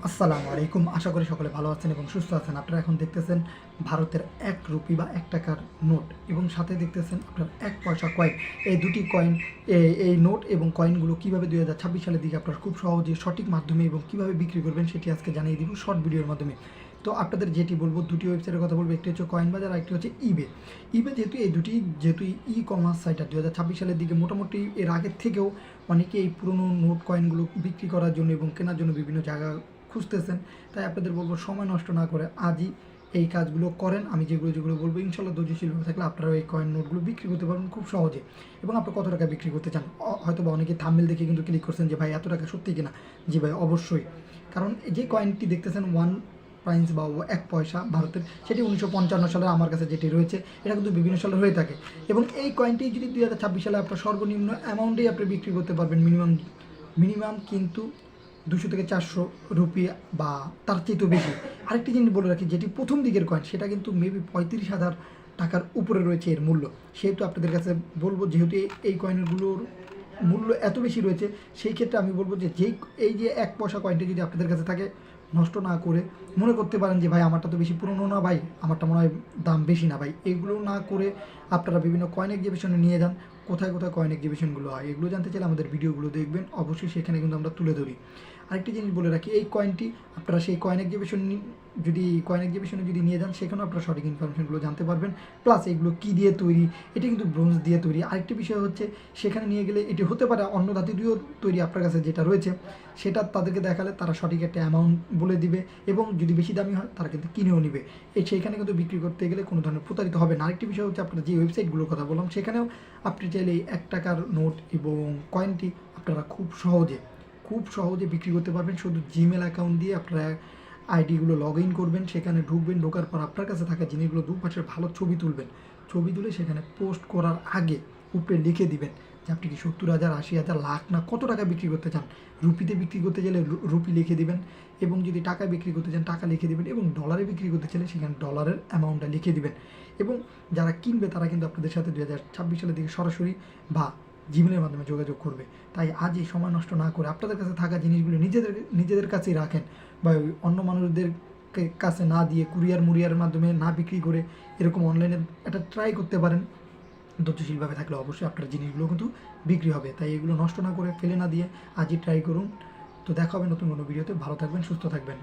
আসসালামু আলাইকুম। আশা করি সকলে ভালো আছেন এবং সুস্থ আছেন। আপনারা এখন দেখতেছেন ভারতের ১ রুপি বা ১ টাকার নোট এবং সাথে দেখতেছেন আপনার ১ পয়সা কয়েন। এই দুটি কয়েন এই নোট এবং কয়েনগুলো কীভাবে ২০২৬ সালের দিকে আপনারা খুব সহজে সঠিক মাধ্যমে এবং কীভাবে বিক্রি করবেন সেটি আজকে জানিয়ে দিব শর্ট ভিডিওর মাধ্যমে। তো আপনাদের যেটি বলবো, দুটি ওয়েবসাইটের কথা বলবো। একটি হচ্ছে কয়েন বাজার, আর একটি হচ্ছে ইবে। ইবে যেহেতু ই কমার্স সাইট, ২০২৬ সালের দিকে মোটামুটি এর আগের থেকেও অনেকে এই পুরনো নোট কয়েনগুলো বিক্রি করার জন্য এবং কেনার জন্য বিভিন্ন জায়গা খুঁজতেছেন। তাই আপনাদের বলবো সময় নষ্ট না করে আজই এই কাজগুলো করেন। আমি যেগুলো বলবো ইনশাল্লাহ ধৈর্যশীলভাবে থাকলে আপনারা এই কয়েন নোটগুলো বিক্রি করতে পারবেন খুব সহজে। এবং আপনি কত টাকা বিক্রি করতে চান, হয়তো বা অনেকে থাম্বনেল দেখে কিন্তু ক্লিক করছেন যে ভাই এত টাকা সত্যি কিনা। জি ভাই, অবশ্যই। কারণ যে কয়েনটি দেখতেছেন ওয়ান প্রাইন্স বা ১ পয়সা ভারতের, সেটি ১৯৫৫ সালে আমার কাছে যেটি রয়েছে, এটা কিন্তু বিভিন্ন সালে হয়ে থাকে। এবং এই কয়েনটি যদি ২০২৬ সালে আপনার সর্বনিম্ন অ্যামাউন্টেই আপনি বিক্রি করতে পারবেন, মিনিমাম কিন্তু ২০০ থেকে ৪০০ রুপি বা তার চেয়েও বেশি। আরেকটি জিনিস বলে রাখি, যেটি প্রথম দিকের কয়েন সেটা কিন্তু মেবি ৩৫,০০০ টাকার উপরে রয়েছে এর মূল্য। সেহেতু আপনাদের কাছে বলবো, যেহেতু এই কয়েনগুলোর মূল্য এত বেশি রয়েছে, সেই ক্ষেত্রে আমি বলবো যে এই যে ১ পয়সা কয়েনটি যদি আপনাদের কাছে থাকে, নষ্ট না করে মনে করতে পারেন যে ভাই আমারটা তো বেশি পুরনো না ভাই, আমারটা মনে হয় দাম বেশি না ভাই, এগুলো না করে আপনারা বিভিন্ন কয়েন এক্সিবিশনে নিয়ে যান। কোথায় কোথায় কয়েন এক্সিবিশনগুলো হয় এগুলো জানতে চাইলে আমাদের ভিডিওগুলো দেখবেন, অবশ্যই সেখানে কিন্তু আমরা তুলে ধরি। আরেকটি জিনিস বলে রাখি, এই কয়েনটি আপনারা সেই কয়েন এক্সিবিশনে যদি নিয়ে যান, সেখানেও আপনারা সঠিক ইনফরমেশনগুলো জানতে পারবেন। প্লাস এগুলো কী দিয়ে তৈরি, এটি কিন্তু ব্রোঞ্জ দিয়ে তৈরি। আরেকটি বিষয় হচ্ছে, সেখানে নিয়ে গেলে এটি হতে পারে অন্য ধাতু দিয়েও তৈরি, আপনার কাছে যেটা রয়েছে সেটা তাদেরকে দেখালে তারা সঠিক একটা অ্যামাউন্ট বলে দিবে এবং যদি বেশি দামি হয় তারা কিন্তু কিনেও নিবে। সেইখানে কিন্তু বিক্রি করতে গেলে কোনো ধরনের প্রতারিত হবে না। আরেকটি বিষয় হচ্ছে, আপনারা যে ওয়েবসাইটগুলোর কথা বললাম সেখানেও আপনি চাইলে এই ১ টাকার নোট এবং কয়েনটি আপনারা খুব সহজে বিক্রি করতে পারবেন। শুধু জিমেল অ্যাকাউন্ট দিয়ে আপনারা আইডিগুলো লগ ইন করবেন, সেখানে ঢোকার পর আপনার কাছে থাকা জিনিসগুলো দুপাশের ভালো ছবি তুলে সেখানে পোস্ট করার আগে উপরে লিখে দিবেন যে আপনি কি ৭০,০০০, ৮০,০০০, লাখ না কত টাকা বিক্রি করতে চান। রুপিতে বিক্রি করতে চাইলে রুপি লিখে দিবেন, এবং যদি টাকায় বিক্রি করতে চান টাকা লিখে দিবেন, এবং ডলারে বিক্রি করতে চাইলে সেখানে ডলারের অ্যামাউন্টটা লিখে দিবেন। এবং যারা কিনবে তারা কিন্তু আপনাদের সাথে ২০২৬ সালের দিকে সরাসরি বা জিমেলের মাধ্যমে যোগাযোগ করবে। তাই আজই সময় নষ্ট না করে আপনাদের কাছে থাকা জিনিসগুলো নিজেদের কাছেই রাখেন, বা অন্য মানুষদের কাছে না দিয়ে কুরিয়ারের মাধ্যমে না বিক্রি করে এরকম অনলাইনে একটা ট্রাই করতে পারেন। ধৈর্যশীলভাবে থাকলে অবশ্যই আপনার জিনিসগুলো কিন্তু বিক্রি হবে। তাই এগুলো নষ্ট না করে ফেলে না দিয়ে আজই ট্রাই করুন। তো দেখা হবে নতুন কোনো ভিডিওতে। ভালো থাকবেন, সুস্থ থাকবেন।